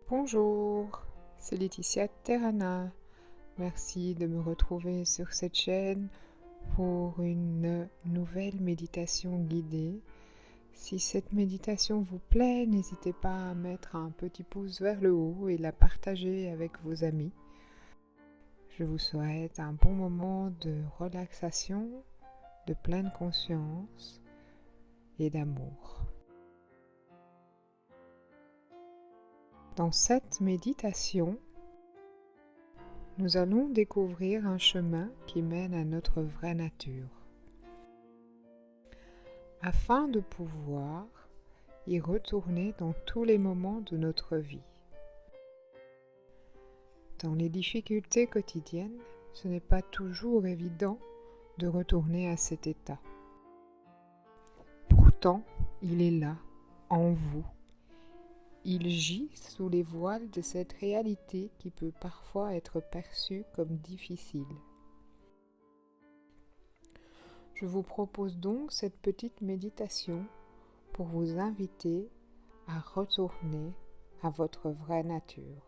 Bonjour, c'est Laetitia Terrana. Merci de me retrouver sur cette chaîne pour une nouvelle méditation guidée. Si cette méditation vous plaît, n'hésitez pas à mettre un petit pouce vers le haut et la partager avec vos amis. Je vous souhaite un bon moment de relaxation, de pleine conscience et d'amour. Dans cette méditation, nous allons découvrir un chemin qui mène à notre vraie nature, afin de pouvoir y retourner dans tous les moments de notre vie. Dans les difficultés quotidiennes, ce n'est pas toujours évident de retourner à cet état. Pourtant, il est là, en vous. Il gît sous les voiles de cette réalité qui peut parfois être perçue comme difficile. Je vous propose donc cette petite méditation pour vous inviter à retourner à votre vraie nature.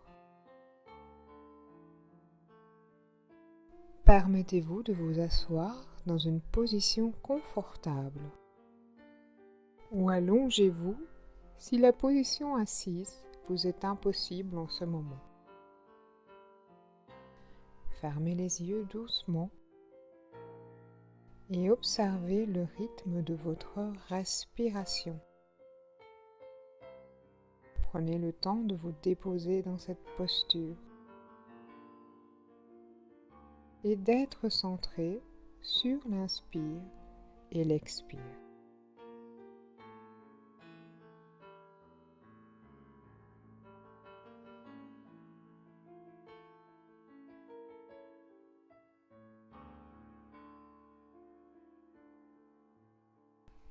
Permettez-vous de vous asseoir dans une position confortable ou allongez-vous si la position assise vous est impossible en ce moment. Fermez les yeux doucement et observez le rythme de votre respiration. Prenez le temps de vous déposer dans cette posture et d'être centré sur l'inspire et l'expire.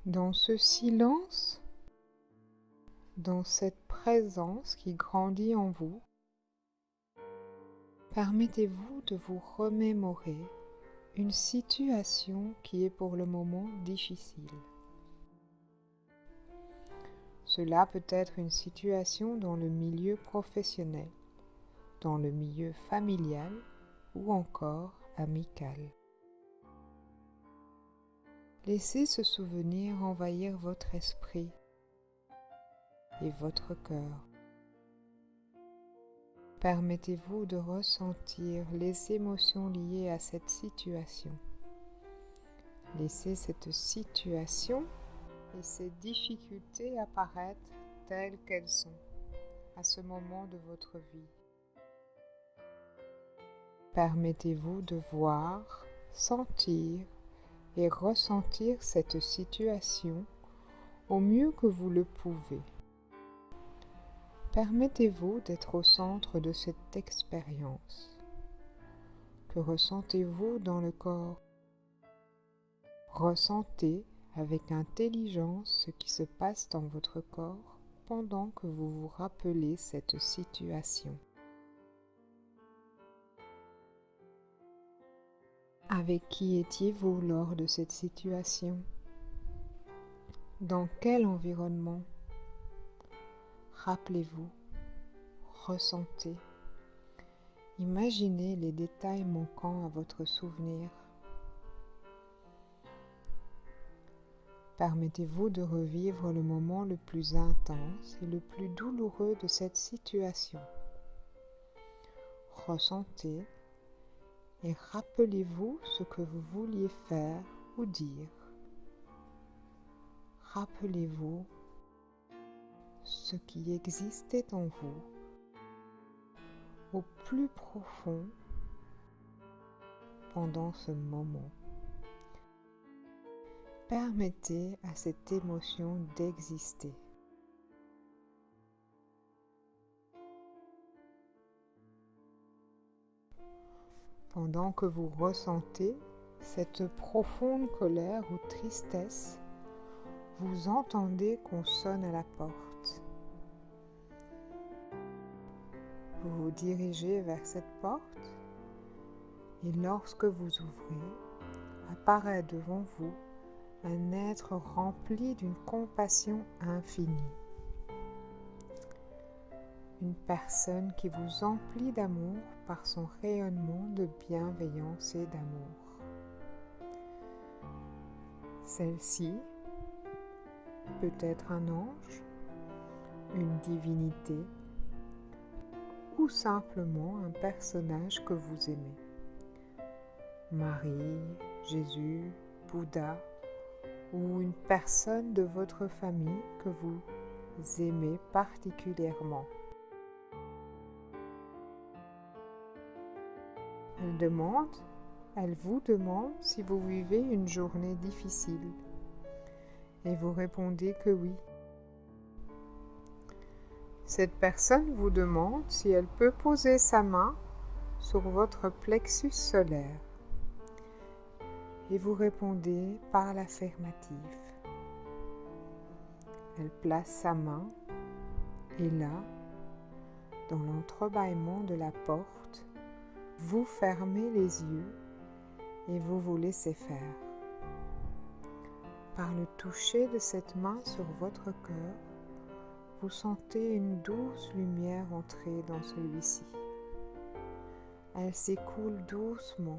Dans ce silence, dans cette présence qui grandit en vous, permettez-vous de vous remémorer une situation qui est pour le moment difficile. Cela peut être une situation dans le milieu professionnel, dans le milieu familial ou encore amical. Laissez ce souvenir envahir votre esprit et votre cœur. Permettez-vous de ressentir les émotions liées à cette situation. Laissez cette situation et ces difficultés apparaître telles qu'elles sont à ce moment de votre vie. Permettez-vous de voir, sentir et ressentir cette situation au mieux que vous le pouvez. Permettez-vous d'être au centre de cette expérience. Que ressentez-vous dans le corps? Ressentez avec intelligence ce qui se passe dans votre corps pendant que vous vous rappelez cette situation. Avec qui étiez-vous lors de cette situation? Dans quel environnement? Rappelez-vous, ressentez, imaginez les détails manquants à votre souvenir. Permettez-vous de revivre le moment le plus intense et le plus douloureux de cette situation. Ressentez et rappelez-vous ce que vous vouliez faire ou dire. Rappelez-vous ce qui existait en vous au plus profond pendant ce moment. Permettez à cette émotion d'exister. Pendant que vous ressentez cette profonde colère ou tristesse, vous entendez qu'on sonne à la porte. Vous vous dirigez vers cette porte et lorsque vous ouvrez, apparaît devant vous un être rempli d'une compassion infinie. une personne qui vous emplit d'amour par son rayonnement de bienveillance et d'amour. Celle-ci peut être un ange, une divinité ou simplement un personnage que vous aimez. Marie, Jésus, Bouddha ou une personne de votre famille que vous aimez particulièrement. Elle vous demande si vous vivez une journée difficile et vous répondez que oui. Cette personne vous demande si elle peut poser sa main sur votre plexus solaire et vous répondez par l'affirmative. Elle place sa main et là, dans l'entrebâillement de la porte, vous fermez les yeux et vous vous laissez faire. Par le toucher de cette main sur votre cœur, vous sentez une douce lumière entrer dans celui-ci. Elle s'écoule doucement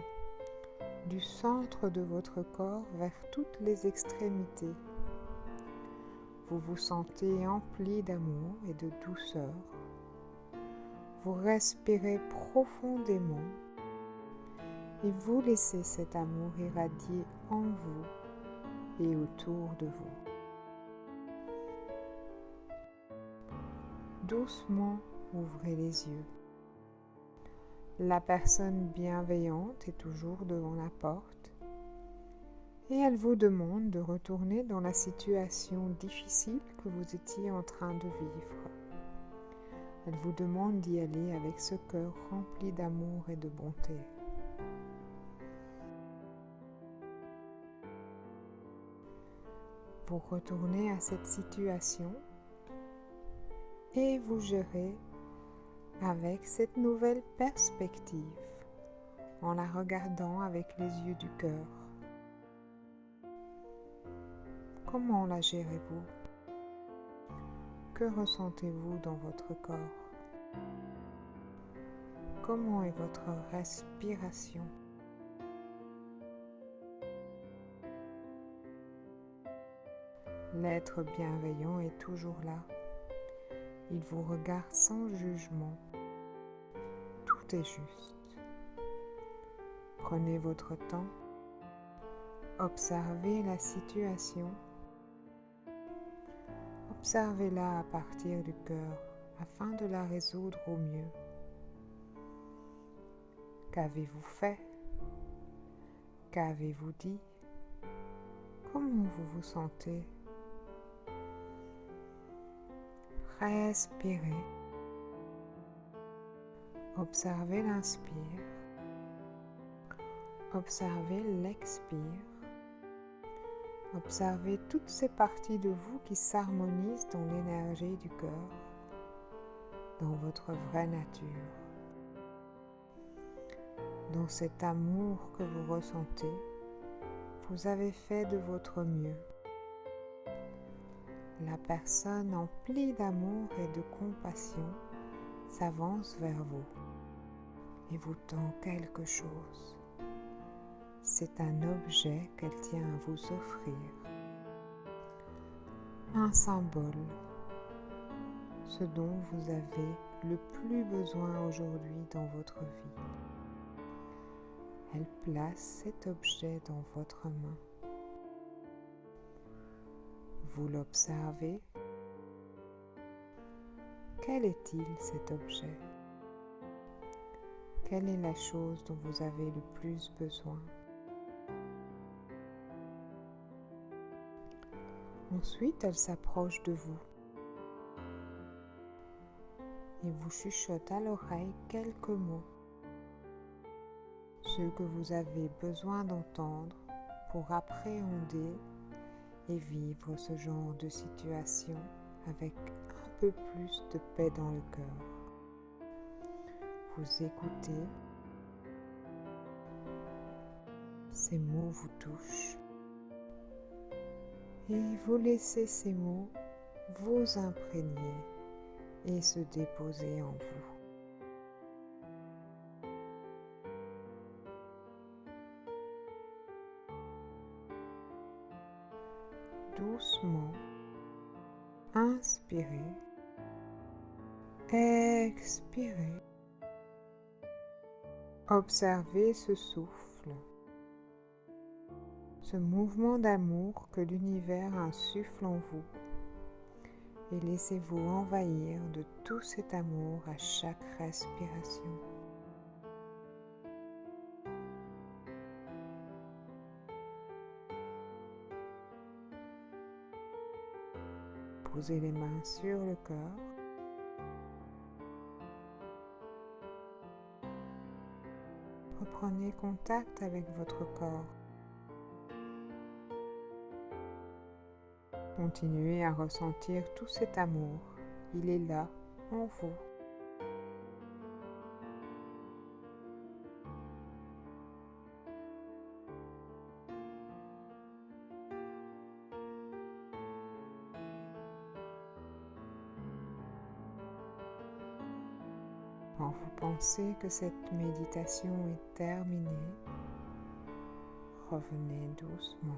du centre de votre corps vers toutes les extrémités. Vous vous sentez empli d'amour et de douceur. Vous respirez profondément et vous laissez cet amour irradier en vous et autour de vous. Doucement, ouvrez les yeux. La personne bienveillante est toujours devant la porte et elle vous demande de retourner dans la situation difficile que vous étiez en train de vivre. Elle vous demande d'y aller avec ce cœur rempli d'amour et de bonté. Vous retournez à cette situation et vous gérez avec cette nouvelle perspective en la regardant avec les yeux du cœur. Comment la gérez-vous? Que ressentez-vous dans votre corps? Comment est votre respiration? L'être bienveillant est toujours là. Il vous regarde sans jugement. Tout est juste. Prenez votre temps. Observez la situation. Observez-la à partir du cœur afin de la résoudre au mieux. Qu'avez-vous fait? Qu'avez-vous dit? Comment vous vous sentez? Respirez. Observez l'inspire. Observez l'expire. Observez toutes ces parties de vous qui s'harmonisent dans l'énergie du cœur, dans votre vraie nature. Dans cet amour que vous ressentez, vous avez fait de votre mieux. La personne emplie d'amour et de compassion s'avance vers vous et vous tend quelque chose. C'est un objet qu'elle tient à vous offrir. Un symbole, ce dont vous avez le plus besoin aujourd'hui dans votre vie. Elle place cet objet dans votre main. Vous l'observez. Quel est-il cet objet? Quelle est la chose dont vous avez le plus besoin? Ensuite, elle s'approche de vous et vous chuchote à l'oreille quelques mots, ceux que vous avez besoin d'entendre pour appréhender et vivre ce genre de situation avec un peu plus de paix dans le cœur. Vous écoutez, ces mots vous touchent et vous laissez ces mots vous imprégner et se déposer en vous. Doucement, inspirez, expirez. Observez ce souffle, ce mouvement d'amour que l'univers insuffle en vous, et laissez-vous envahir de tout cet amour à chaque respiration. Posez les mains sur le corps. Reprenez contact avec votre corps. Continuez à ressentir tout cet amour. Il est là, en vous. Quand vous pensez que cette méditation est terminée, revenez doucement